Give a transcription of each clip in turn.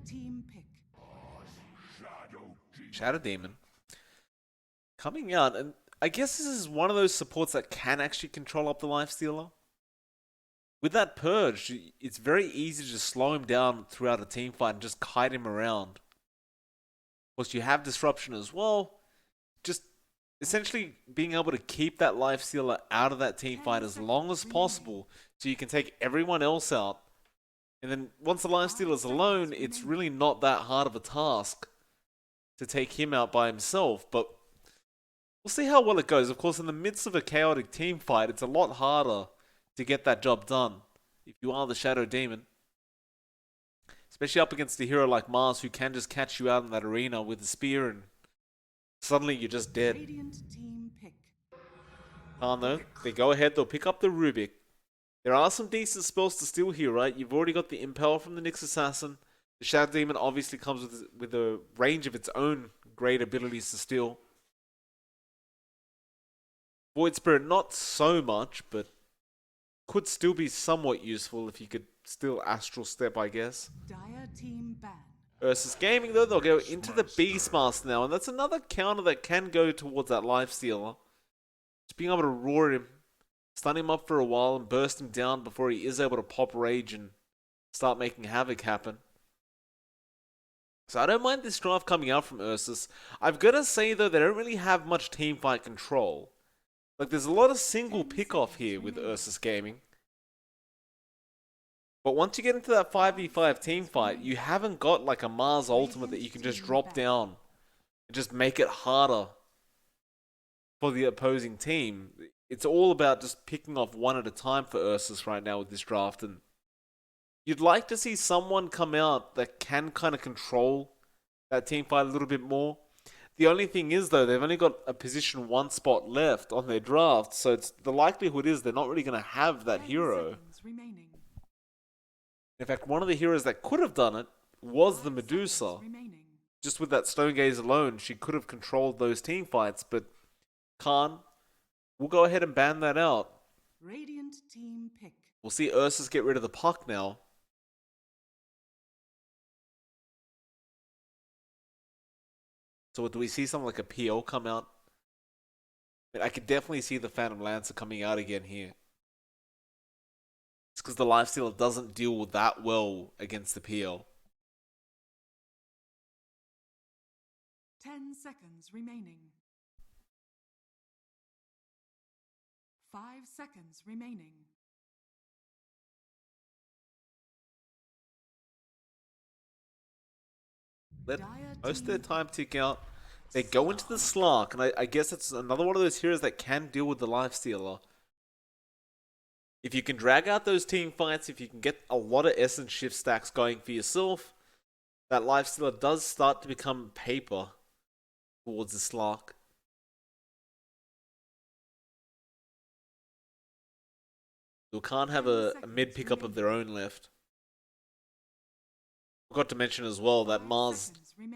team pick. Shadow Demon coming out, and I guess this is one of those supports that can actually control up the Lifestealer. With that Purge, it's very easy to just slow him down throughout a team fight and just kite him around. Of course, you have Disruption as well. Just essentially being able to keep that Lifestealer out of that team fight as long as possible so you can take everyone else out. And then once the Lifestealer is alone, it's really not that hard of a task to take him out by himself. But we'll see how well it goes. Of course, in the midst of a chaotic team fight, it's a lot harder to get that job done if you are the Shadow Demon. Especially up against a hero like Mars who can just catch you out in that arena with a spear and suddenly you're just dead. Team pick. Though, they go ahead, they'll pick up the Rubik. There are some decent spells to steal here, right? You've already got the Impel from the Nyx Assassin. The Shadow Demon obviously comes with a range of its own great abilities to steal. Void Spirit, not so much, but could still be somewhat useful if you could steal Astral Step, I guess. Dire team ban. URSUS Gaming, though, they'll go into the Beastmaster now, and that's another counter that can go towards that Lifestealer. Just being able to roar him, stun him up for a while, and burst him down before he is able to pop Rage and start making havoc happen. So I don't mind this draft coming out from URSUS. I've got to say, though, they don't really have much teamfight control. Like, there's a lot of single pick-off here with URSUS Gaming. But once you get into that 5v5 team fight, you haven't got like a Mars ultimate that you can just drop down and just make it harder for the opposing team. It's all about just picking off one at a time for URSUS right now with this draft, and you'd like to see someone come out that can kind of control that team fight a little bit more. The only thing is, though, they've only got a position 1 spot left on their draft, so the likelihood is they're not really going to have that hero. In fact, one of the heroes that could have done it was the Medusa. Just with that Stone Gaze alone, she could have controlled those team fights, but Khan, we'll go ahead and ban that out. Radiant team pick. We'll see URSUS get rid of the puck now. So do we see something like a PO come out? I could definitely see the Phantom Lancer coming out again here. It's because the Lifestealer doesn't deal that well against the PL. 10 seconds remaining. 5 seconds remaining. Let most of their time tick out. They go into the Slark, and I guess it's another one of those heroes that can deal with the Lifestealer. If you can drag out those team fights, if you can get a lot of essence shift stacks going for yourself, that Lifestealer does start to become paper towards the Slark. You can't have a mid pickup of their own left. Forgot to mention as well that Mars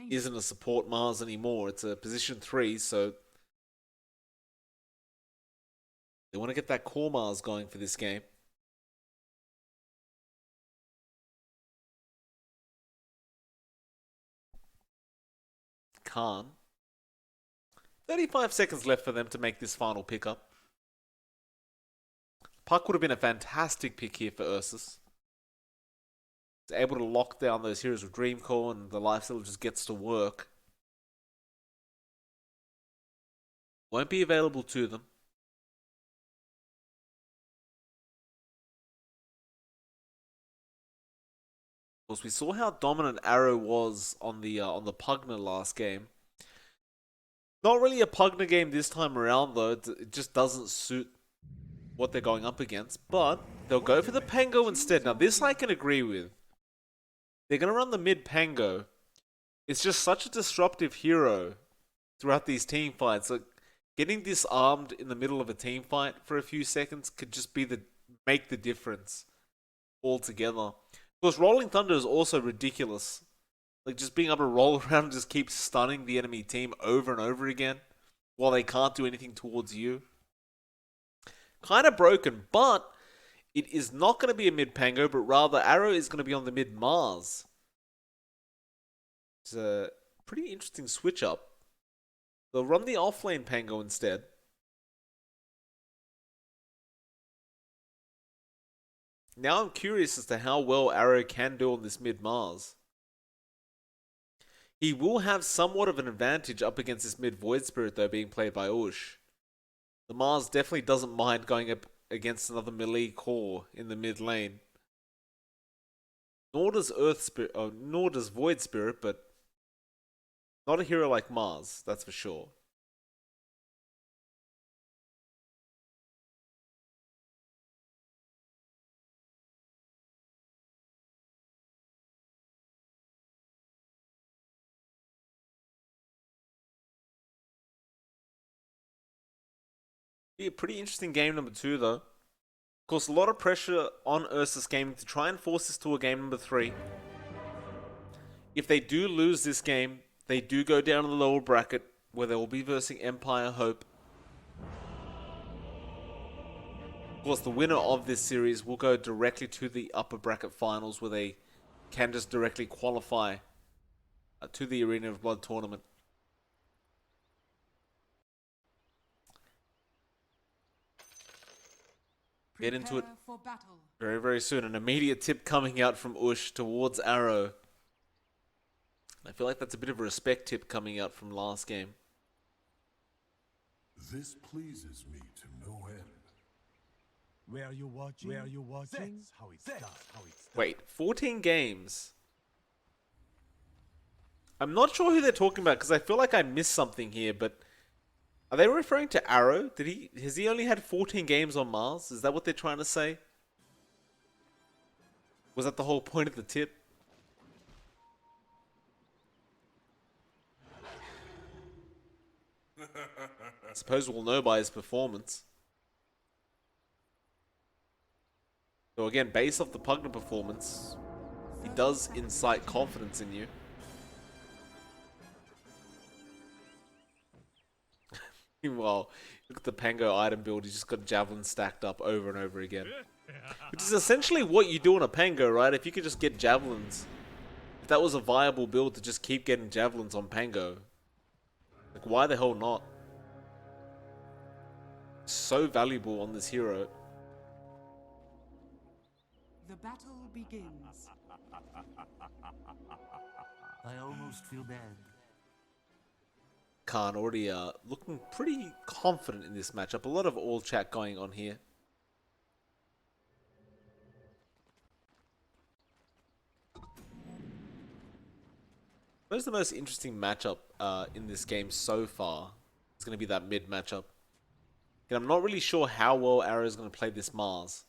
isn't a support Mars anymore. It's a position 3, so they want to get that core Mars going for this game. Khan. 35 seconds left for them to make this final pickup. Puck would have been a fantastic pick here for URSUS. It's able to lock down those heroes with Dreamcore, and the Lifestealer just gets to work. Won't be available to them. Of course, we saw how dominant Arrow was on the Pugner last game. Not really a Pugner game this time around, though. It just doesn't suit what they're going up against. But they'll go for the Pango instead. Now, this I can agree with. They're going to run the mid Pango. It's just such a disruptive hero throughout these team fights. Like, getting disarmed in the middle of a team fight for a few seconds could just be make the difference altogether. Of course, Rolling Thunder is also ridiculous. Like, just being able to roll around and just keep stunning the enemy team over and over again while they can't do anything towards you. Kind of broken, but it is not going to be a mid Pango, but rather Arrow is going to be on the mid Mars. It's a pretty interesting switch up. They'll run the off-lane Pango instead. Now I'm curious as to how well Arrow can do on this mid-Mars. He will have somewhat of an advantage up against this mid-Void Spirit though, being played by Ush. The Mars definitely doesn't mind going up against another melee core in the mid lane. Nor does nor does Void Spirit, but not a hero like Mars, that's for sure. Be a pretty interesting game number 2 though. Of course, a lot of pressure on URSUS Gaming to try and force this to a game number 3. If they do lose this game, they do go down to the lower bracket where they will be versing Empire Hope. Of course, the winner of this series will go directly to the upper bracket finals where they can just directly qualify to the Arena of Blood tournament. Get into it very, very soon. An immediate tip coming out from Ush towards Arrow. I feel like that's a bit of a respect tip coming out from last game. This pleases me to no end. Where are you watching? Where are you watching? That's how it's done. How it's done. Wait, 14 games? I'm not sure who they're talking about because I feel like I missed something here, but are they referring to Arrow? Has he only had 14 games on Mars? Is that what they're trying to say? Was that the whole point of the tip? I suppose we'll know by his performance. So again, based off the Pugna performance, he does incite confidence in you. Meanwhile, look at the Pango item build, he's just got javelins stacked up over and over again. Which is essentially what you do on a Pango, right? If you could just get javelins. If that was a viable build to just keep getting javelins on Pango. Like, why the hell not? So valuable on this hero. The battle begins. I almost feel bad. Khan already looking pretty confident in this matchup. A lot of all chat going on here. What is the most interesting matchup in this game so far? It's going to be that mid matchup. And I'm not really sure how well Arrow is going to play this Mars.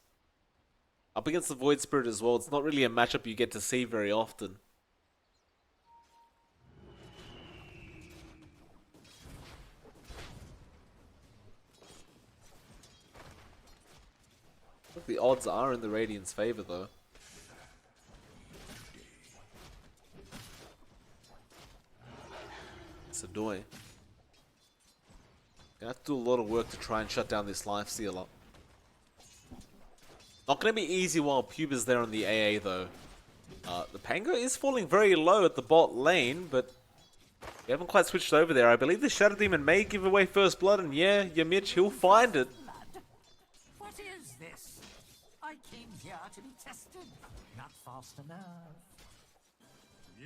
Up against the Void Spirit as well, it's not really a matchup you get to see very often. Look, the odds are in the Radiant's favor though. Sadoy. Gonna have to do a lot of work to try and shut down this lifestealer. Not gonna be easy while Puba's there on the AA though. The Pango is falling very low at the bot lane, but we haven't quite switched over there. I believe the Shadow Demon may give away first blood, and yeah, Yamich, he'll find it. What is this? I came here to be tested, not fast enough.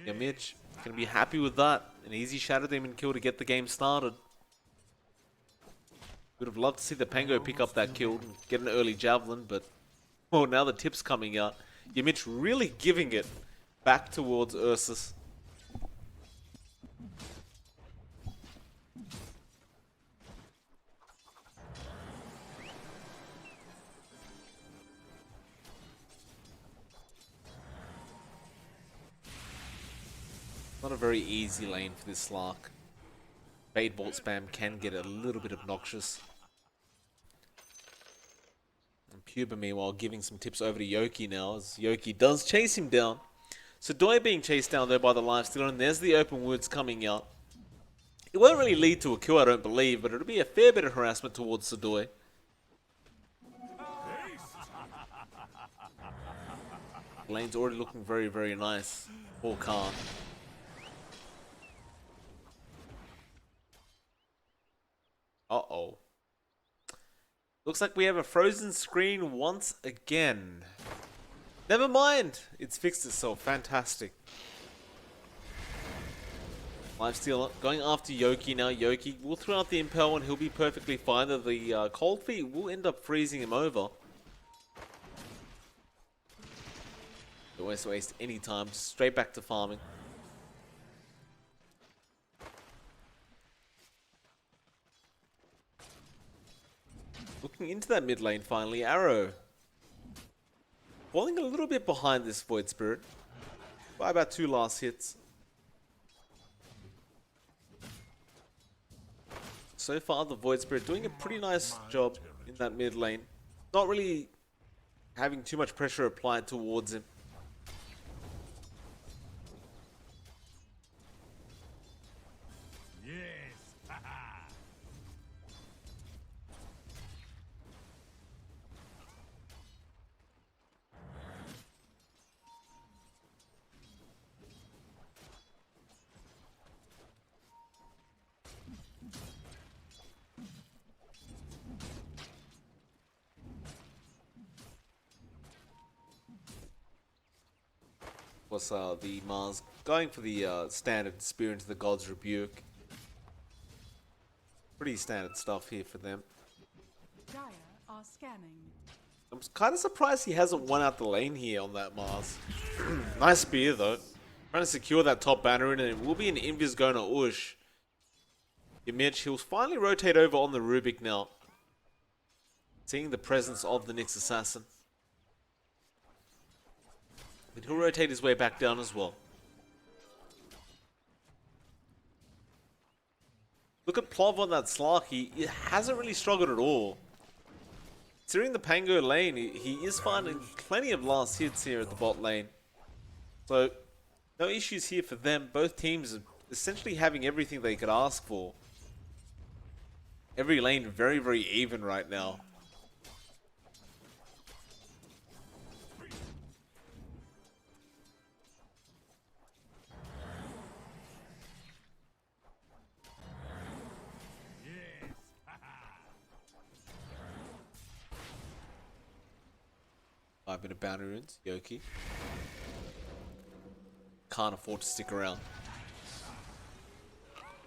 Yamich gonna be happy with that. An easy Shadow Demon kill to get the game started. Would have loved to see the Pango pick up that kill and get an early javelin, but well, now the tip's coming out. Yamich really giving it back towards URSUS. Not a very easy lane for this Slark. Bait Bolt spam can get a little bit obnoxious. And Puba, meanwhile, giving some tips over to Yoki now, as Yoki does chase him down. Sadoy being chased down there by the lifestealer, and there's the open woods coming out. It won't really lead to a kill, I don't believe, but it'll be a fair bit of harassment towards Sadoy. Lane's already looking very, very nice for Khan. Uh-oh. Looks like we have a frozen screen once again. Never mind. It's fixed itself. Fantastic. Lifesteal going after Yoki now. Yoki will throw out the Impel and he'll be perfectly fine. The Cold Feet will end up freezing him over. Don't waste any time. Just straight back to farming. Looking into that mid lane finally. Arrow falling a little bit behind this Void Spirit by about 2 last hits. So far, the Void Spirit doing a pretty nice job in that mid lane. Not really having too much pressure applied towards him. Yes. Was the Mars going for the standard Spear into the God's Rebuke. Pretty standard stuff here for them. Dire are scanning. I'm kind of surprised he hasn't won out the lane here on that Mars. Nice spear though. Trying to secure that top banner in, and it will be an Invis going to Ush. Mitch, he'll finally rotate over on the Rubik now. Seeing the presence of the Nyx Assassin. But he'll rotate his way back down as well. Look at Plov on that Slark. He hasn't really struggled at all. Considering the Pango lane, he is finding plenty of last hits here at the bot lane. So, no issues here for them. Both teams are essentially having everything they could ask for. Every lane very, very even right now. Five minute bounty runes, Yoki. Can't afford to stick around.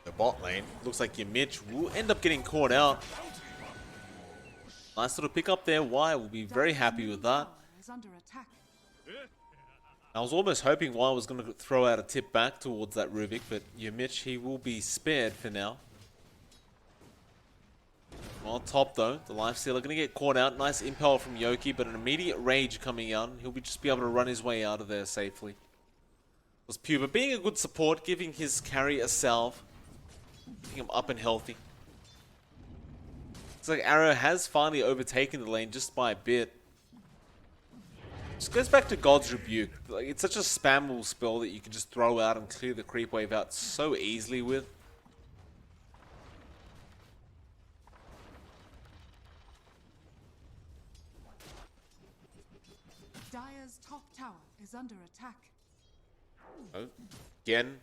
The bot lane, looks like your Mitch will end up getting caught out. Nice little pick up there. Y will be very happy with that. Is under attack. I was almost hoping Y was going to throw out a tip back towards that Rubik, but your Mitch, he will be spared for now. On top though, the Lifestealer going to get caught out. Nice impel from Yoki, but an immediate rage coming out. He'll just be able to run his way out of there safely. It was Puba being a good support, giving his carry a salve. Getting him up and healthy. Looks like Arrow has finally overtaken the lane just by a bit. Just goes back to God's Rebuke. Like, it's such a spammable spell that you can just throw out and clear the creep wave out so easily with. Dire's top tower is under attack. Oh, again,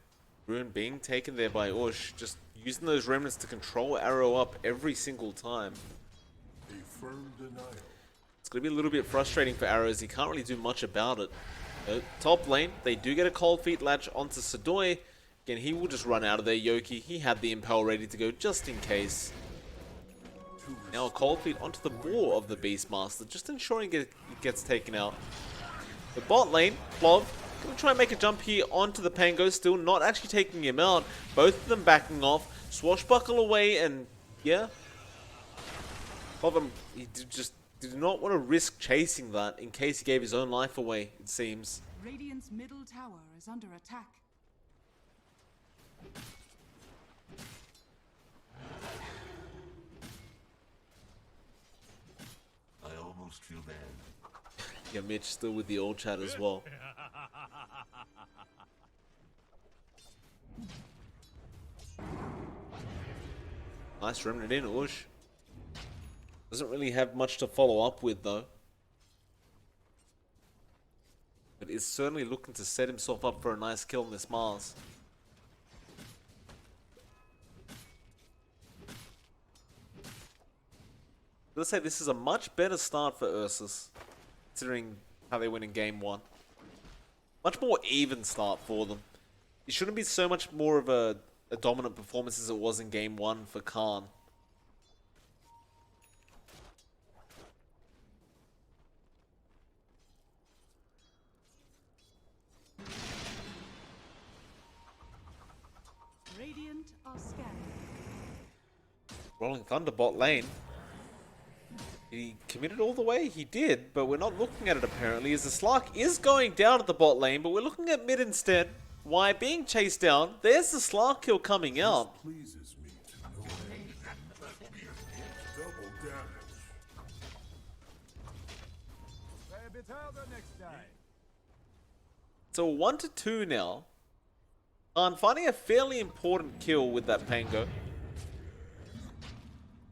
Rune being taken there by Ush. Just using those remnants to control Arrow up every single time. A firm denial. It's going to be a little bit frustrating for Arrow as he can't really do much about it. Top lane, they do get a Cold Feet latch onto Sadoy. Again, he will just run out of there. Yoki, he had the Impel ready to go just in case. Now a Cold Feet onto the bore of the Beastmaster, just ensuring it gets taken out. The bot lane, Plov, going to try and make a jump here onto the Pango, still not actually taking him out. Both of them backing off, swashbuckle away, and yeah. Plov, he just did not want to risk chasing that in case he gave his own life away, it seems. Radiant's middle tower is under attack. I almost feel bad. Yeah, Mitch still with the old chat as well. Nice remnant in, Ush. Doesn't really have much to follow up with though. But is certainly looking to set himself up for a nice kill on this Mars. Let's say this is a much better start for URSUS, considering how they went in game 1. Much more even start for them. It shouldn't be so much more of a dominant performance as it was in game 1 for Khan. Radiant are scanning. Rolling Thunder bot lane. He committed all the way? He did, but we're not looking at it apparently, as the Slark is going down at the bot lane, but we're looking at mid instead. Why? Being chased down. There's the Slark kill coming out. Pleases me to know double damage. Play a bit harder next time. So 1-2 now. I'm finding a fairly important kill with that Pango.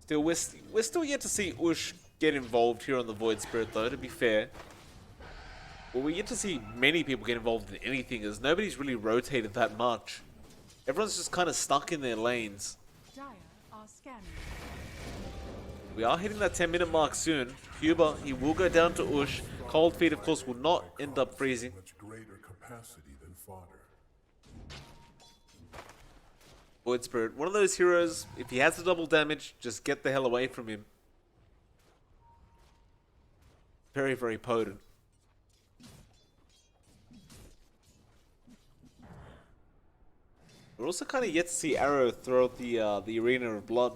Still, we're still yet to see Ush get involved here on the Void Spirit though, to be fair. Well, we're yet to see many people get involved in anything, as nobody's really rotated that much. Everyone's just kind of stuck in their lanes. Dire are scanning. We are hitting that 10-minute mark soon. Huber, he will go down to Ush. Cold Feet, of course, will not end up freezing. Much greater capacity than fodder. Void Spirit, one of those heroes, if he has the double damage, just get the hell away from him. Very, very potent. We're also kind of yet to see Arrow throw out the Arena of Blood.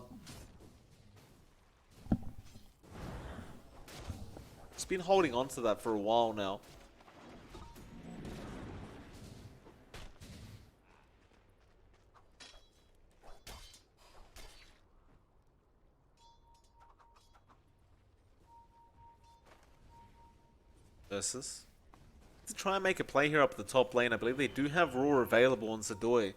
He's been holding on to that for a while now. URSUS. To try and make a play here up the top lane, I believe they do have Roar available on Zadoy.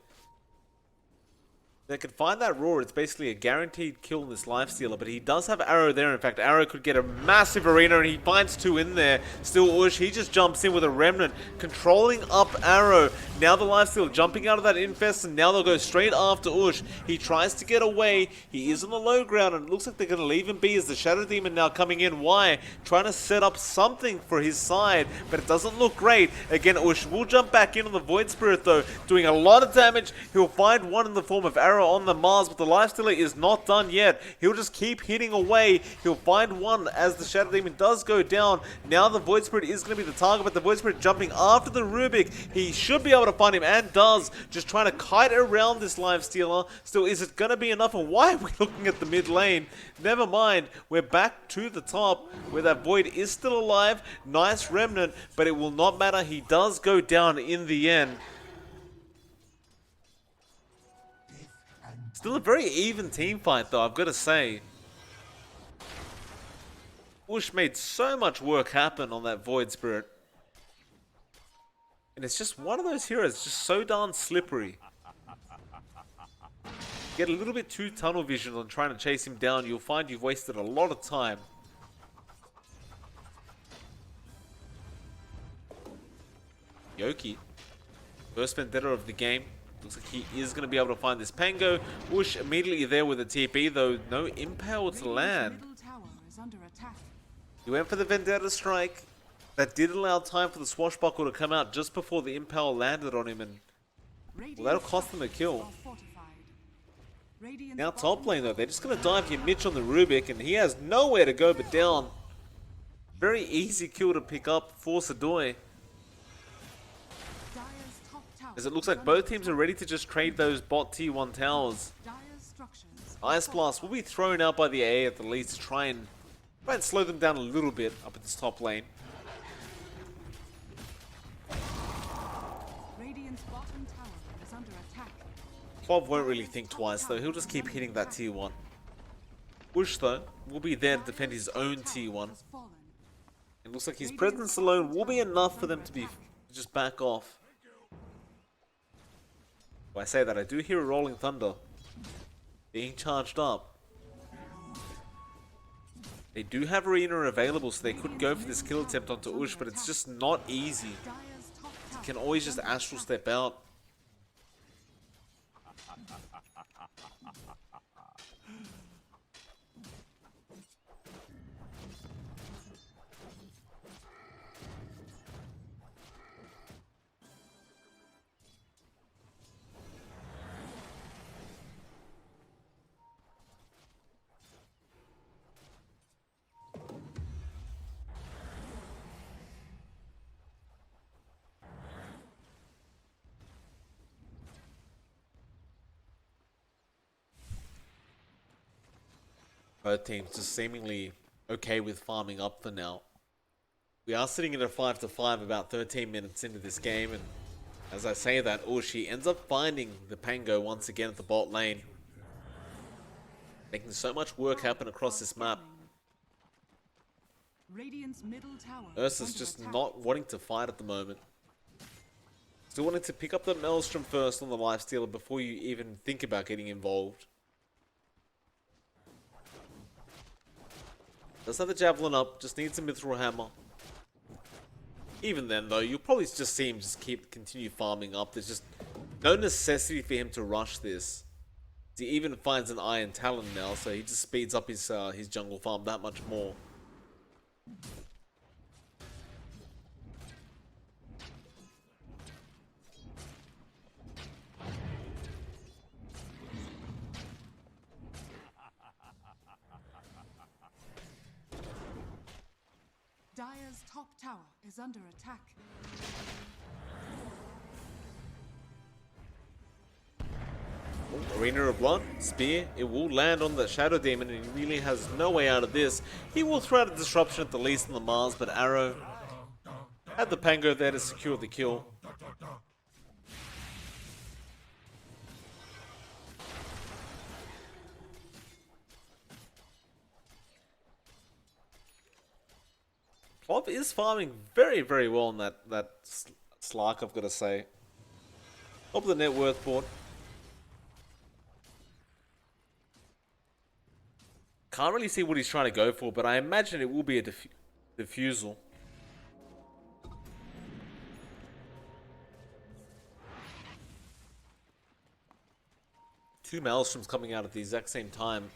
They can find that Roar, it's basically a guaranteed kill in this Lifestealer, but he does have Arrow there. In fact, Arrow could get a massive arena, and he finds 2 in there. Still Ush, he just jumps in with a Remnant, controlling up Arrow. Now the Lifestealer jumping out of that Infest, and now they'll go straight after Ush. He tries to get away, he is on the low ground, and it looks like they're going to leave him be as the Shadow Demon now coming in. Why? Trying to set up something for his side, but it doesn't look great. Again, Ush will jump back in on the Void Spirit though, doing a lot of damage. He'll find one in the form of Arrow on the Mars, but the Lifestealer is not done yet. He'll just keep hitting away. He'll find one as the Shadow Demon does go down. Now the Void Spirit is going to be the target, but the Void Spirit jumping after the Rubik. He should be able to find him, and does. Just trying to kite around this Lifestealer. Still, is it going to be enough? And why are we looking at the mid lane? Never mind. We're back to the top, where that Void is still alive. Nice Remnant, but it will not matter. He does go down in the end. Still a very even team fight though, I've got to say. Ush made so much work happen on that Void Spirit. And it's just one of those heroes, just so darn slippery. Get a little bit too tunnel vision on trying to chase him down, you'll find you've wasted a lot of time. Yoki, first Vendetta of the game. Looks like he is going to be able to find this Pango. Ush immediately there with a TP, though no Impale to land. Middle tower is under attack. He went for the Vendetta strike. That did allow time for the Swashbuckle to come out just before the Impale landed on him, and well, that'll cost them a kill. Now top lane though, they're just going to dive your Mitch on the Rubik, and he has nowhere to go but down. Very easy kill to pick up for Sadoy, as it looks like both teams are ready to just trade those bot T1 towers. Ice Blast will be thrown out by the AA at the least to try and slow them down a little bit up at this top lane. Radiant's bottom tower is under attack. Bob won't really think twice though, he'll just keep hitting that T1. Ush though will be there to defend his own T1. It looks like his presence alone will be enough for them to just back off. When I say that, I do hear a Rolling Thunder being charged up. They do have Arena available, so they could go for this kill attempt onto Ush, but it's just not easy. You can always just Astral Step out. Both teams just seemingly okay with farming up for now. We are sitting at a 5-5 about 13 minutes into this game, and as I say that, Urshi ends up finding the Pango once again at the bot lane. Making so much work happen across this map. Radiant's middle tower URSUS is just under attack. not wanting to fight at the moment. Still wanting to pick up the Maelstrom first on the lifestealer before you even think about getting involved. Does have the Javelin up, just needs a Mithril Hammer. Even then though, you'll probably just see him just continue farming up. There's just no necessity for him to rush this. He even finds an Iron Talon now, so he just speeds up his jungle farm that much more. Dire's top tower is under attack. Arena of Blood, Spear, it will land on the Shadow Demon and he really has no way out of this. He will throw out a disruption at the least on the Mars, but Arrow had the Pango there to secure the kill. Plov is farming very, very well on that Slark, I've got to say. Top of the net worth board. Can't really see what he's trying to go for, but I imagine it will be a diffusal. Two Maelstroms coming out at the exact same time.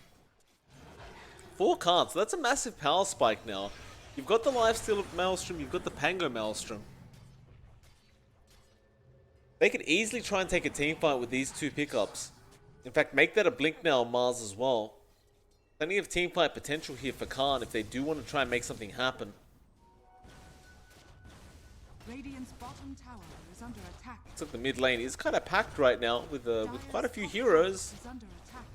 4 cards, so that's a massive power spike now. You've got the lifesteal Maelstrom, you've got the Pango Maelstrom. They could easily try and take a team fight with these 2 pickups. In fact, make that a blink now on Mars as well. Plenty of team fight potential here for Khan if they do want to try and make something happen. Radiant's bottom tower is under attack. Looks like the mid lane is kind of packed right now with quite a few heroes. Is under attack.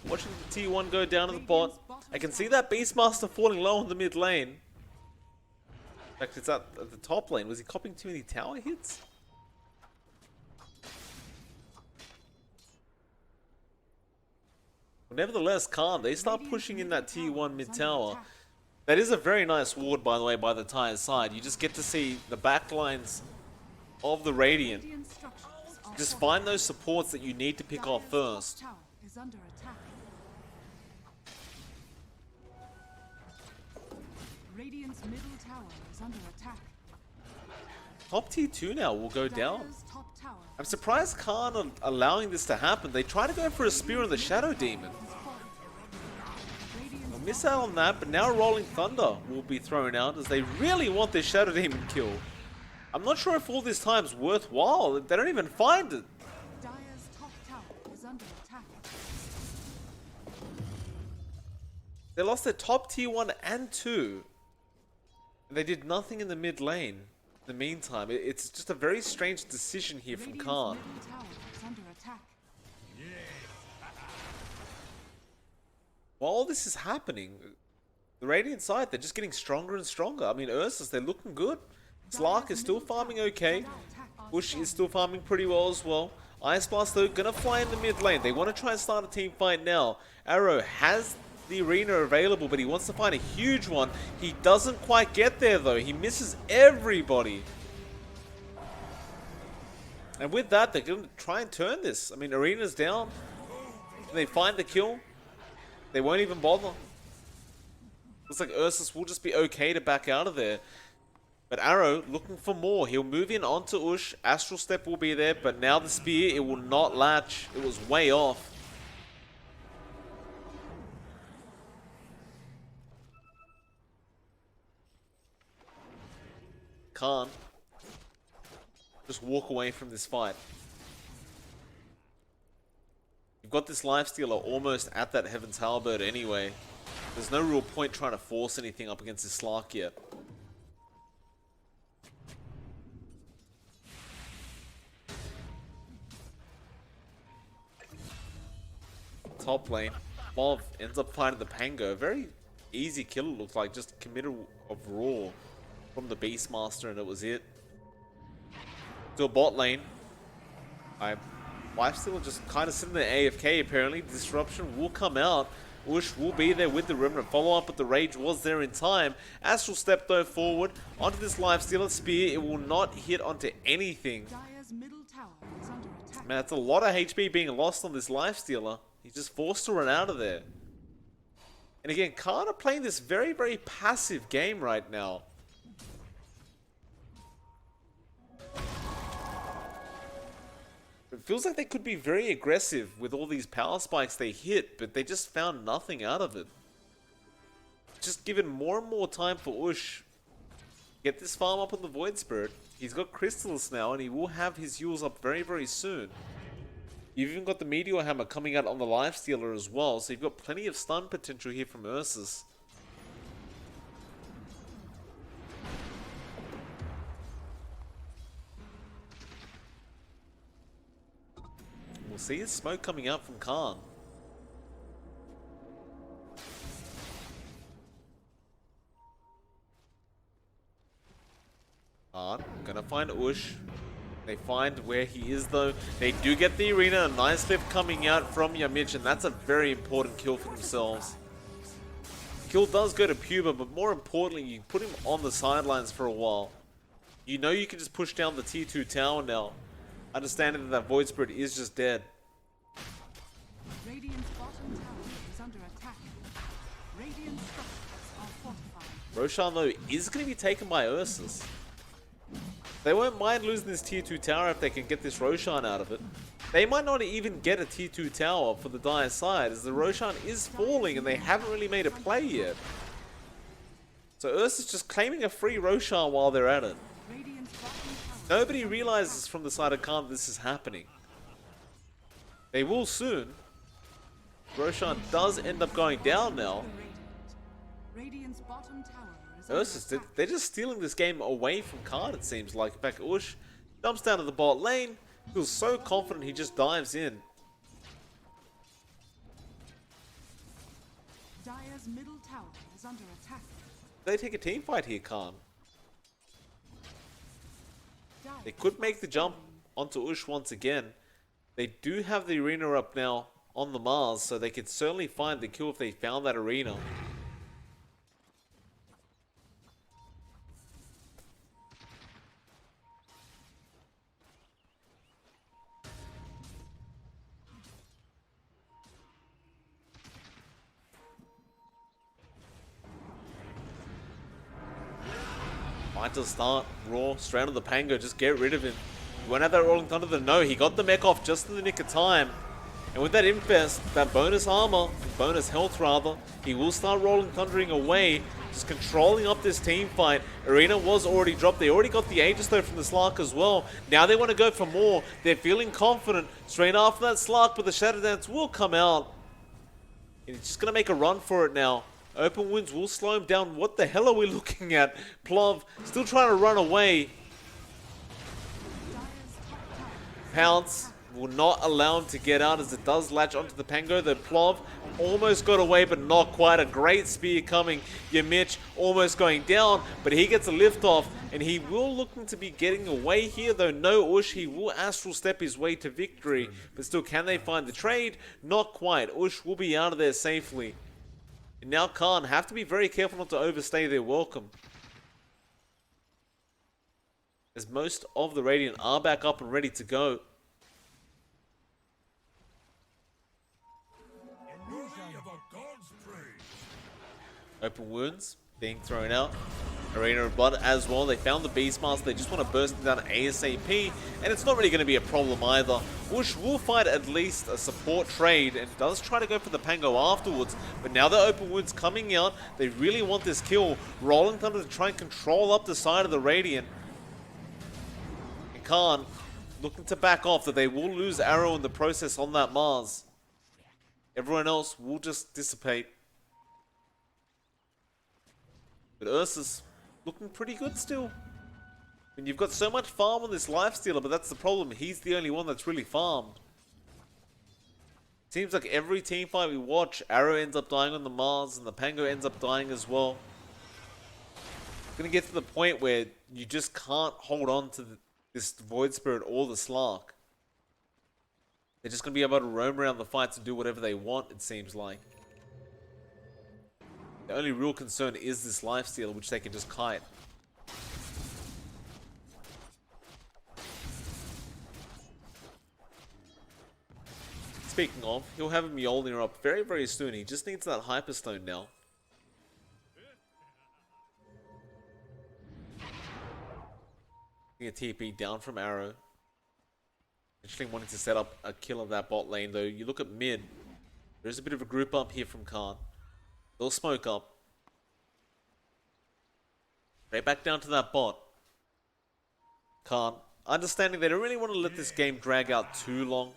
Watching the T1 go down to the bot. I can see that Beastmaster falling low on the mid lane. In fact, it's at the top lane. Was he copying too many tower hits? Well, nevertheless, Khan, they start pushing in that T1 mid tower. That is a very nice ward, by the way, by the Tyre's side. You just get to see the backlines of the Radiant. Radiant structures are Just fortified. find those supports that you need to pick off Dire's top first. tower is under attack. Radiant's middle tower is under attack. Top T2 now will go down. Dire's top tower I'm surprised Khan are allowing this to happen. They try to go for a spear on the Shadow Demon. They'll miss out on that, but now Rolling Thunder will be thrown out as they really want this Shadow Demon kill. I'm not sure if all this time's worthwhile. They don't even find it. Dire's top tower is under attack. They lost their top T1 and 2. And they did nothing in the mid lane. In the meantime, it's just a very strange decision here from Radiant's Khan. middle tower is under attack. While all this is happening, the Radiant side, they're just getting stronger and stronger. I mean, URSUS, they're looking good. Slark is still farming okay. Bush is still farming pretty well as well. Ice Blast, though, gonna fly in the mid lane. They want to try and start a team fight now. Arrow has the arena available, but he wants to find a huge one. He doesn't quite get there, though. He misses everybody. And with that, they're going to try and turn this. I mean, arena's down. Can they find the kill? They won't even bother. Looks like URSUS will just be okay to back out of there. But Arrow looking for more. He'll move in onto Ush. Astral Step will be there, but now the spear, it will not latch. It was way off. Can't just walk away from this fight. You've got this lifestealer almost at that Heaven's Halberd anyway. There's no real point trying to force anything up against this Slark yet. Top lane. Plov ends up finding the Pango. Very easy kill, it looks like. Just committal of Raw from the Beastmaster, and it was it. To a bot lane. Lifesteal just kind of sitting there AFK apparently. Disruption will come out. URSUS will be there with the Remnant follow-up, but the Rage was there in time. Astral Step though forward onto this Lifestealer Spear. It will not hit onto anything. Dire's middle tower is under attack. Man, that's a lot of HP being lost on this Lifestealer. He's just forced to run out of there. And again, Khan are playing this very, very passive game right now. It feels like they could be very aggressive with all these power spikes they hit, but they just found nothing out of it. Just given more and more time for URSUS. Get this farm up on the Void Spirit. He's got crystals now, and he will have his Yules up very, very soon. You've even got the Meteor Hammer coming out on the Lifestealer as well, so you've got plenty of stun potential here from URSUS. We'll see his smoke coming out from Khan. Khan gonna find URSUS. They find where he is though. They do get the arena. A nice lift coming out from Yamich, and that's a very important kill for themselves. Kill does go to Puba, but more importantly, you put him on the sidelines for a while. You know you can just push down the tier 2 tower now. Understanding that that Void Spirit is just dead. Radiant's bottom tower is under attack. Radiant structures are fortified. Roshan though is going to be taken by URSUS. They won't mind losing this tier 2 tower if they can get this Roshan out of it. They might not even get a tier 2 tower for the Dire side, as the Roshan is falling and they haven't really made a play yet. So URSUS just claiming a free Roshan while they're at it. Radiant's bottom tower. Nobody realizes from the side of Khan this is happening. They will soon. Roshan does end up going down now. Radiant's bottom tower is under URSUS, attack. they're just stealing this game away from Khan, it seems like. In fact, URSUS jumps down to the bot lane, feels so confident he just dives in. Dire's middle tower is under attack. They take a team fight here, Khan. Dire They could make the jump onto URSUS once again. They do have the arena up now on the Mars, so they could certainly find the kill if they found that arena. Might just start raw, straight on the Pango, just get rid of him. He won't have that Rolling Thunder though. No, he got the mech off just in the nick of time. And with that Infest, that bonus armor, bonus health rather, he will start Rolling Thundering away, just controlling up this team fight. Arena was already dropped. They already got the Aegis though from the Slark as well. Now they want to go for more. They're feeling confident. Straight after that Slark, but the Shadow Dance will come out. And he's just going to make a run for it now. Open Wounds will slow him down. What the hell are we looking at? Plov still trying to run away. Pounce will not allow him to get out as it does latch onto the Pango. The Plov almost got away, but not quite. A great spear coming. Yamich almost going down, but he gets a lift off, and he will looking to be getting away here, though no URSUS. He will Astral Step his way to victory, but still, can they find the trade? Not quite. URSUS will be out of there safely. And now Khan have to be very careful not to overstay their welcome, as most of the Radiant are back up and ready to go. Open Wounds being thrown out. Arena of Blood as well. They found the Beastmaster. They just want to burst it down ASAP. And it's not really going to be a problem either. URSUS will fight at least a support trade and does try to go for the Pango afterwards. But now the Open Wounds coming out. They really want this kill. Rolling Thunder to try and control up the side of the Radiant. And Khan looking to back off, that they will lose Arrow in the process on that Mars. Everyone else will just dissipate. But URSUS looking pretty good still. And you've got so much farm on this Lifestealer, but that's the problem. He's the only one that's really farmed. Seems like every team fight we watch, Arrow ends up dying on the Mars and the Pango ends up dying as well. It's gonna get to the point where you just can't hold on to this Void Spirit or the Slark. They're just gonna be able to roam around the fights and do whatever they want, it seems like. The only real concern is this lifesteal, which they can just kite. Speaking of, he'll have a Mjolnir up very, very soon. He just needs that Hyperstone now. A TP down from Arrow. Actually wanting to set up a kill of that bot lane though. You look at mid. There's a bit of a group up here from Khan. They'll smoke up. Right back down to that bot. Khan. Understanding they don't really want to let this game drag out too long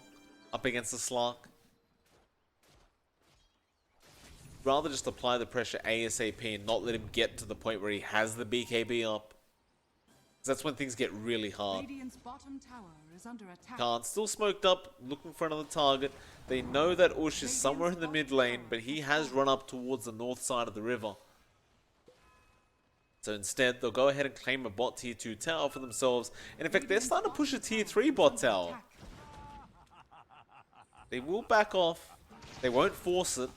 up against the Slark. Rather just apply the pressure ASAP and not let him get to the point where he has the BKB up. That's when things get really hard. Radiant's bottom tower is under attack. Khan still smoked up, looking for another target. They know that Ush is somewhere in the mid lane, but he has run up towards the north side of the river. So instead, they'll go ahead and claim a bot tier 2 tower for themselves. And in fact, they're starting to push a tier 3 bot tower. They will back off. They won't force it.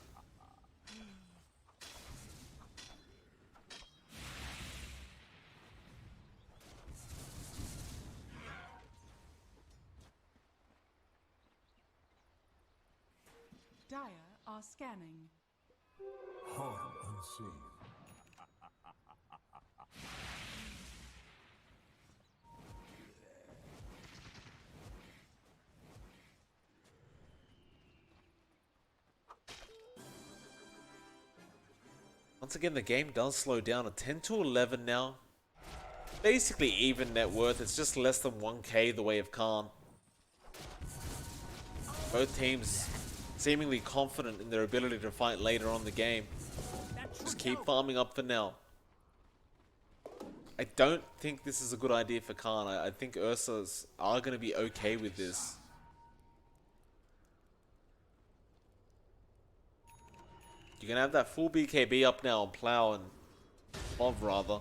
Dire are scanning. Harm unseen. Once again, the game does slow down at 10 to 11 now. Basically even net worth. It's just less than 1k the way of Khan. Both teams seemingly confident in their ability to fight later on in the game. Just keep farming up for now. I don't think this is a good idea for Khan. I think URSUS are going to be okay with this. You're going to have that full BKB up now on Plow and Plov rather.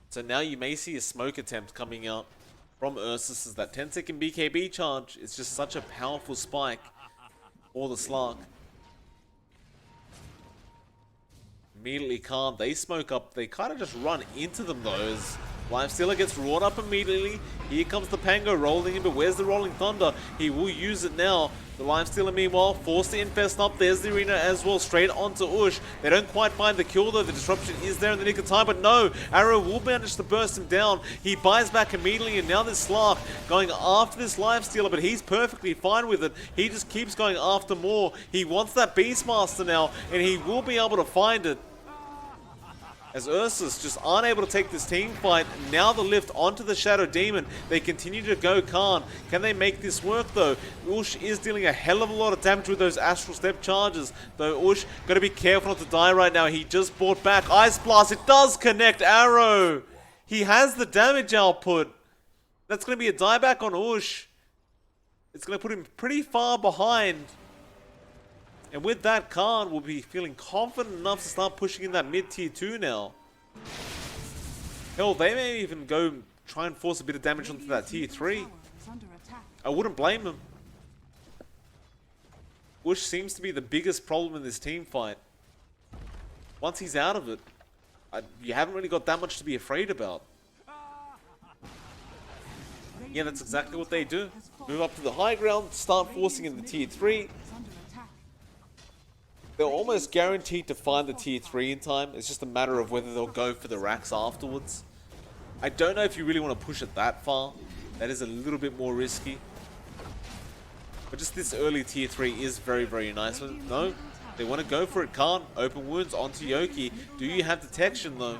So now you may see a smoke attempt coming out from URSUS as that 10-second BKB charge is just such a powerful spike for the Slark. Immediately Khan, they smoke up. They kind of just run into them though. Lifestealer gets roared up immediately. Here comes the Pango rolling in, but where's the Rolling Thunder? He will use it now. The Lifestealer meanwhile forced to infest up. There's the arena as well, straight onto Ush. They don't quite find the kill though. The disruption is there in the nick of time, but no. Arrow will manage to burst him down. He buys back immediately, and now this Slark going after this Lifestealer, but he's perfectly fine with it. He just keeps going after more. He wants that Beastmaster now, and he will be able to find it. As URSUS just aren't able to take this team fight. Now the lift onto the Shadow Demon. They continue to go Khan. Can they make this work though? Ush is dealing a hell of a lot of damage with those Astral Step charges. Though Ush, got to be careful not to die right now. He just brought back Ice Blast. It does connect Arrow. He has the damage output. That's going to be a dieback on Ush. It's going to put him pretty far behind. And with that, Khan will be feeling confident enough to start pushing in that mid-tier 2 now. Hell, they may even go try and force a bit of damage onto that tier 3. I wouldn't blame them. Ush seems to be the biggest problem in this team fight. Once he's out of it, you haven't really got that much to be afraid about. Yeah, that's exactly what they do. Move up to the high ground, start forcing in the tier 3. They're almost guaranteed to find the tier 3 in time. It's just a matter of whether they'll go for the racks afterwards. I don't know if you really want to push it that far. That is a little bit more risky. But just this early tier 3 is very, very nice. No, they want to go for it. Khan, open wounds onto Yoki. Do you have detection though?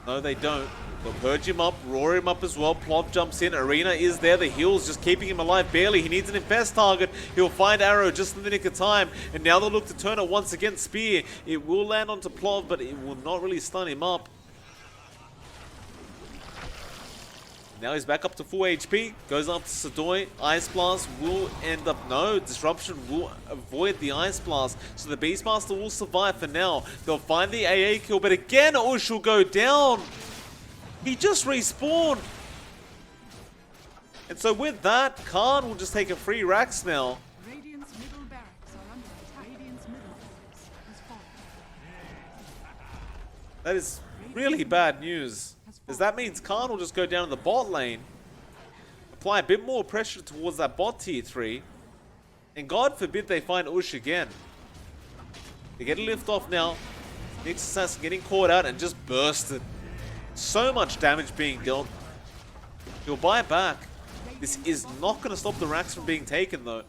No, they don't. They'll purge him up, roar him up as well. Plop jumps in. Arena is there. The heal's just keeping him alive barely. He needs an infest target. He'll find Arrow just in the nick of time. And now they'll look to turn it once again. Spear. It will land onto Plov, but it will not really stun him up. Now he's back up to full HP. Goes up to Sadoi. Ice Blast will end up... No, Disruption will avoid the Ice Blast. So the Beastmaster will survive for now. They'll find the AA kill. But again, Ush will go down. He just respawned. And so with that, Khan will just take a free Rax now. Radiant's middle barracks are under attack. Radiant's middle barracks has fallen. That is really bad news. Because that means Khan will just go down to the bot lane. Apply a bit more pressure towards that bot tier 3. And God forbid they find Ush again. They get a lift off now. Nyx Assassin getting caught out and just bursted. So much damage being dealt. He'll buy back. This is not going to stop the Rax from being taken though.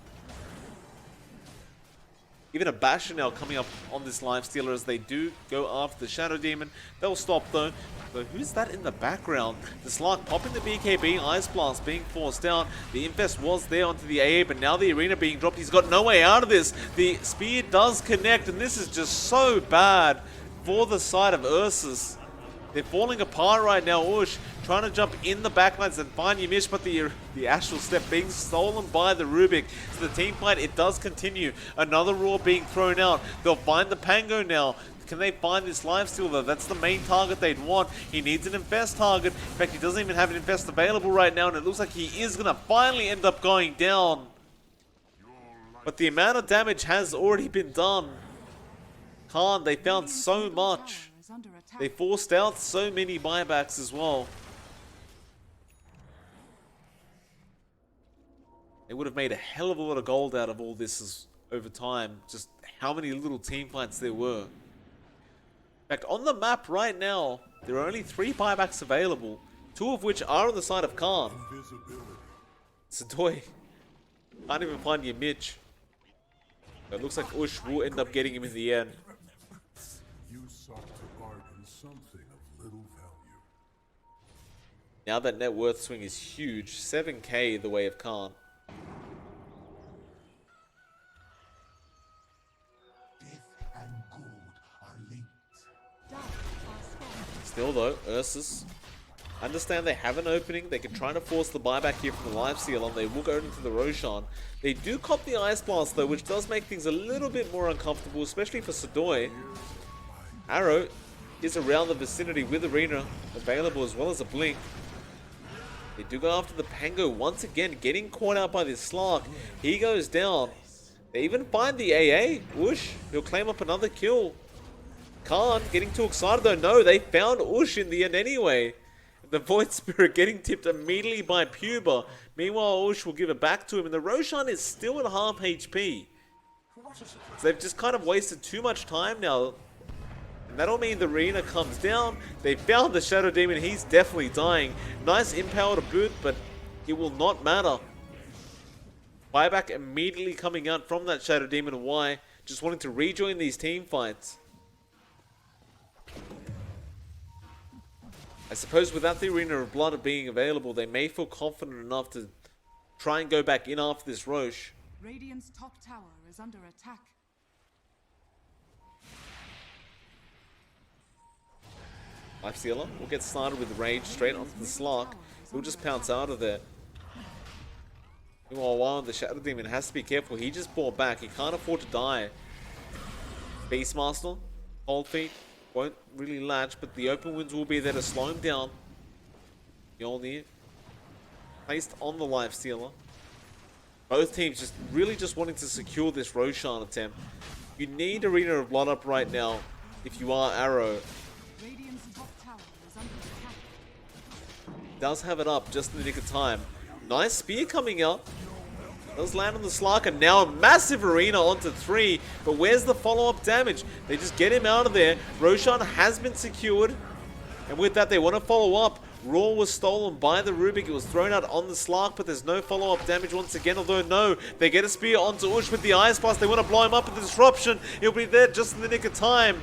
Even a Basher now coming up on this Lifestealer as they do go after the Shadow Demon. They'll stop though. But who's that in the background? The Slark popping the BKB, Ice Blast being forced out. The Infest was there onto the AA, but now the Arena being dropped. He's got no way out of this. The Spear does connect, and this is just so bad for the side of URSUS. They're falling apart right now. Ush trying to jump in the backlines and find Yimish, but the Astral Step being stolen by the Rubik. So the team fight, it does continue. Another Roar being thrown out. They'll find the Pango now. Can they find this Lifestealer? That's the main target they'd want. He needs an Infest target. In fact, he doesn't even have an Infest available right now, and it looks like he is going to finally end up going down. But the amount of damage has already been done. Khan, they found so much. They forced out so many buybacks as well. They would have made a hell of a lot of gold out of all this over time. Just how many little team fights there were. In fact, on the map right now, there are only 3 buybacks available. 2 of which are on the side of Khan. Sadoi can't even find your Mitch. It looks like Ush will end up getting him in the end. You sought to bargain something of little value. Now that net worth swing is huge. 7k the way of Khan. Death and gold are linked. Still though, URSUS understand they have an opening. They can try to force the buyback here from the Lifestealer, and they will go into the Roshan. They do cop the Ice Blast though, which does make things a little bit more uncomfortable, especially for Sadoi. Arrow is around the vicinity with Arena available as well as a Blink. They do go after the Pango once again, getting caught out by this Slark. He goes down. They even find the AA. Ush, he'll claim up another kill. Khan getting too excited though. No, they found Ush in the end anyway. The Void Spirit getting tipped immediately by Puba. Meanwhile, Ush will give it back to him, and the Roshan is still at half HP. So they've just kind of wasted too much time now. And that'll mean the Arena comes down. They found the Shadow Demon. He's definitely dying. Nice Empower to boot, but it will not matter. Buyback immediately coming out from that Shadow Demon. Why? Just wanting to rejoin these team fights. I suppose without the Arena of Blood being available, they may feel confident enough to try and go back in after this Roche. Radiant's top tower is under attack. Lifestealer will get started with Rage straight onto the Slark. He'll just pounce out of there. Meanwhile, the Shadow Demon has to be careful. He just bought back. He can't afford to die. Beastmaster, Cold Feet, won't really latch, but the open winds will be there to slow him down. Mjolnir placed on the Lifestealer. Both teams just really wanting to secure this Roshan attempt. You need Arena of Blood up right now if you are Arrow. Radiant's top tower is under attack. Does have it up just in the nick of time. Nice spear coming out. Does land on the Slark, and now a massive Arena onto 3. But where's the follow-up damage? They just get him out of there. Roshan has been secured. And with that, they want to follow up. Roar was stolen by the Rubik. It was thrown out on the Slark, but there's no follow-up damage once again. Although, no, they get a spear onto Ush with the Ice Blast. They want to blow him up with the Disruption. He'll be there just in the nick of time.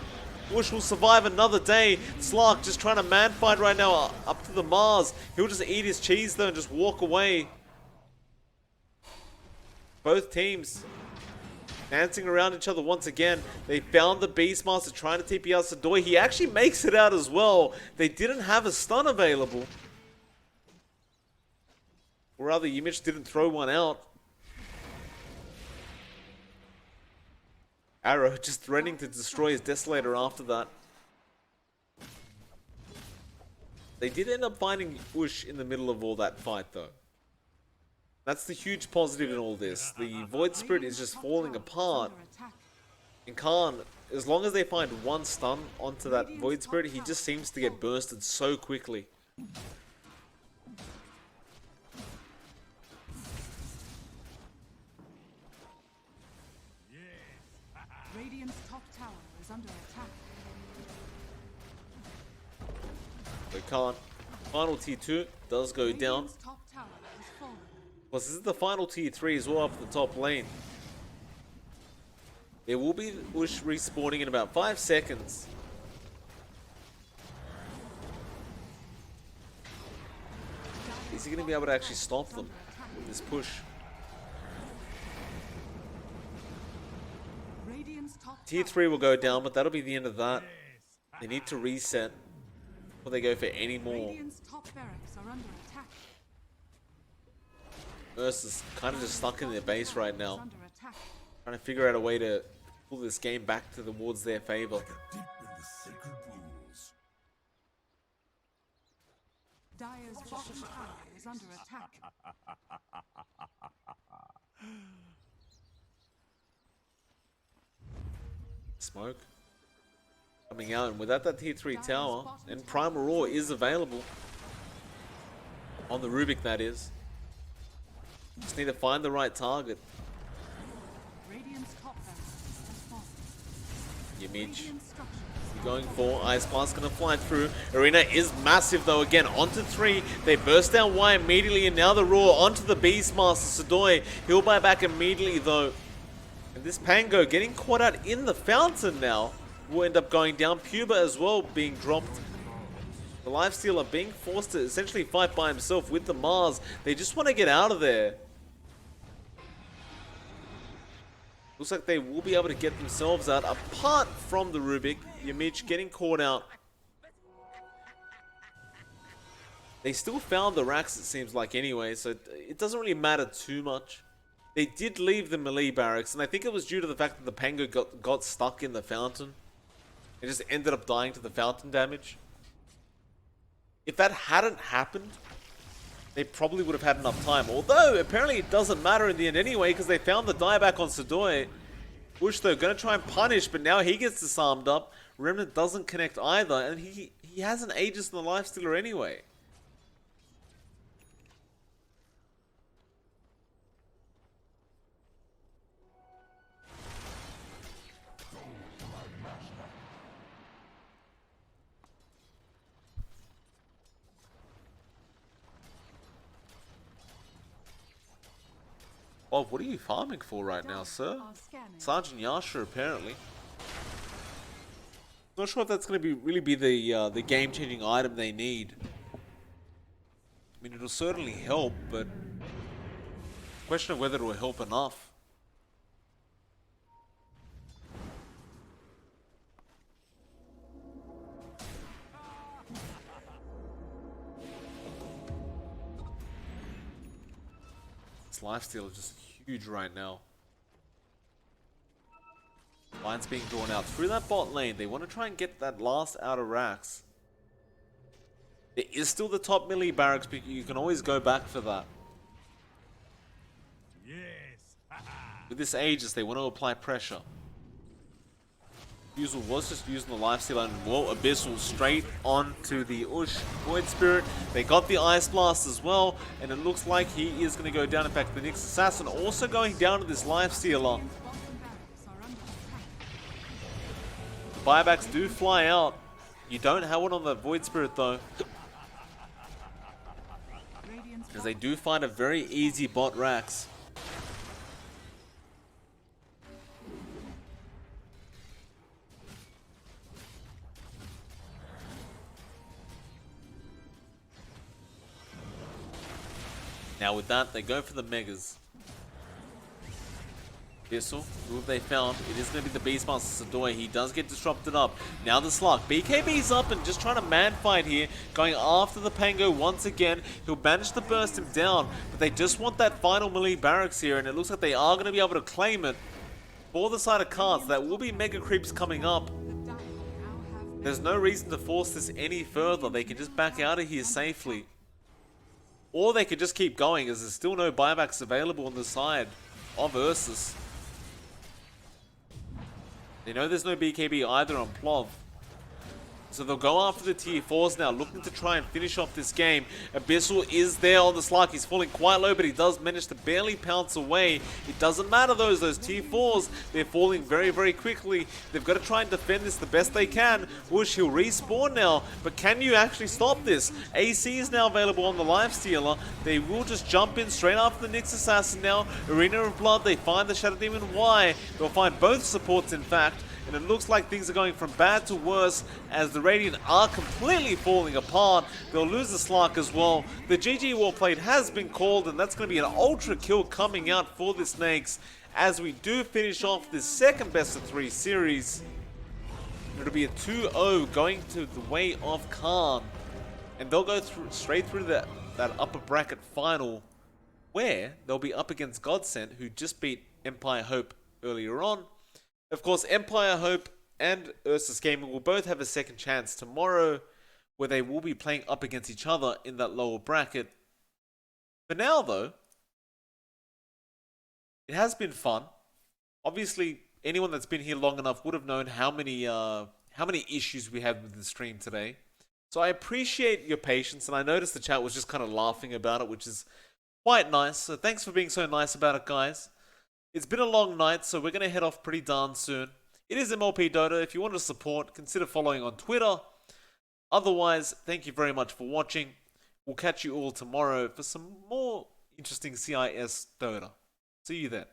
Ush will survive another day. Slark just trying to man fight right now up to the Mars. He'll just eat his cheese though and just walk away. Both teams dancing around each other once again. They found the Beastmaster trying to TP out Sadoi. He actually makes it out as well. They didn't have a stun available. Or rather, Yimich didn't throw one out. Arrow just threatening to destroy his Desolator after that. They did end up finding Ush in the middle of all that fight, though. That's the huge positive in all this. The Void Spirit is just falling apart. And Khan, as long as they find one stun onto that Void Spirit, he just seems to get bursted so quickly. Radiant's top tower is under attack. But Khan, final tier 2 does go down. Radiant's top tower is fallen. Plus, this is the final tier 3 as well up the top lane. There will be Ush respawning in about 5 seconds. Is he going to be able to actually stop them with this push? Radiant's top Tier 3 will go down, but that'll be the end of that. They need to reset before they go for any more. Radiant's top barracks are under attack. URSUS kind of just stuck in their base right now, Under attack. trying to figure out a way to pull this game back towards their favor. Deep in the sacred rules. Dire's bottom tower is under attack. Smoke coming out, and without that tier 3 tower, and Primal Roar is available on the Rubik, that is. Just need to find the right target. Radiant's top barracks has fallen. Yimich Radiant structures going for Ice Blast, gonna fly through. Arena is massive though. Again, onto 3. They burst down Y immediately, and now the Roar onto the Beastmaster. Sadoi, he'll buy back immediately though. And this Pango getting caught out in the fountain now will end up going down. Puba as well being dropped. The Lifestealer being forced to essentially fight by himself with the Mars. They just want to get out of there. Looks like they will be able to get themselves out, apart from the Rubik. Yimich getting caught out. They still found the racks, it seems like, anyway, so it doesn't really matter too much. They did leave the melee barracks, and I think it was due to the fact that the Pango got stuck in the fountain. It just ended up dying to the fountain damage. If that hadn't happened, they probably would have had enough time. Although, apparently it doesn't matter in the end anyway, because they found the dieback on Sadoi. Bush, though, going to try and punish, but now he gets disarmed up. Remnant doesn't connect either, and he has an Aegis and the Lifestealer anyway. Oh, what are you farming for right now, sir? are scanning. Sergeant Yasha, apparently. Not sure if that's going to really be the game-changing item they need. I mean, it'll certainly help, but question of whether it will help enough. This lifesteal is just huge right now. Line's being drawn out through that bot lane. They want to try and get that last outer racks. There is still the top melee barracks, but you can always go back for that. Yes. With this Aegis, they want to apply pressure. Fusel was just using the lifesteal, and well, Abyssal straight onto the Ush Void Spirit. They got the Ice Blast as well, and it looks like he is going to go down. In fact, the Nyx Assassin also going down to this lifestealer. Radiant's bottom barracks are under attack. The buybacks do fly out. You don't have one on the Void Spirit though, Radiant's because they do find a very easy bot racks. Now with that, they go for the Megas. Bissell, who have they found? It is going to be the Beastmaster Sadoy. He does get disrupted up. Now the Slug. BKB's up and just trying to man fight here. Going after the Pango once again. He'll manage to burst him down. But they just want that final melee barracks here. And it looks like they are going to be able to claim it for the side of cards. That will be Mega Creeps coming up. The Dire now have There's no reason to force this any further. They can just back out of here safely. Or they could just keep going as there's still no buybacks available on the side of URSUS. They know there's no BKB either on Plov. So they'll go after the tier 4s now, looking to try and finish off this game. Abyssal is there on the Slug. He's falling quite low, but he does manage to barely pounce away. It doesn't matter those tier 4s. They're falling very, very quickly. They've got to try and defend this the best they can. Whoosh, he'll respawn now, but can you actually stop this? AC is now available on the Lifestealer. They will just jump in straight after the Nyx Assassin now. Arena of Blood, they find the Shadow Demon Y. They'll find both supports, in fact. And it looks like things are going from bad to worse as the Radiant are completely falling apart. They'll lose the Slark as well. The GG Warplate has been called, and that's going to be an ultra kill coming out for the Snakes as we do finish off this second best of 3 series. It'll be a 2-0 going to the way of Khan. And they'll go straight through that upper bracket final where they'll be up against Godsent, who just beat Empire Hope earlier on. Of course, Empire Hope and URSUS Gaming will both have a second chance tomorrow, where they will be playing up against each other in that lower bracket. For now, though, it has been fun. Obviously, anyone that's been here long enough would have known how many issues we had with the stream today. So I appreciate your patience, and I noticed the chat was just kind of laughing about it, which is quite nice. So thanks for being so nice about it, guys. It's been a long night, so we're going to head off pretty darn soon. It is MLP Dota. If you want to support, consider following on Twitter. Otherwise, thank you very much for watching. We'll catch you all tomorrow for some more interesting CIS Dota. See you then.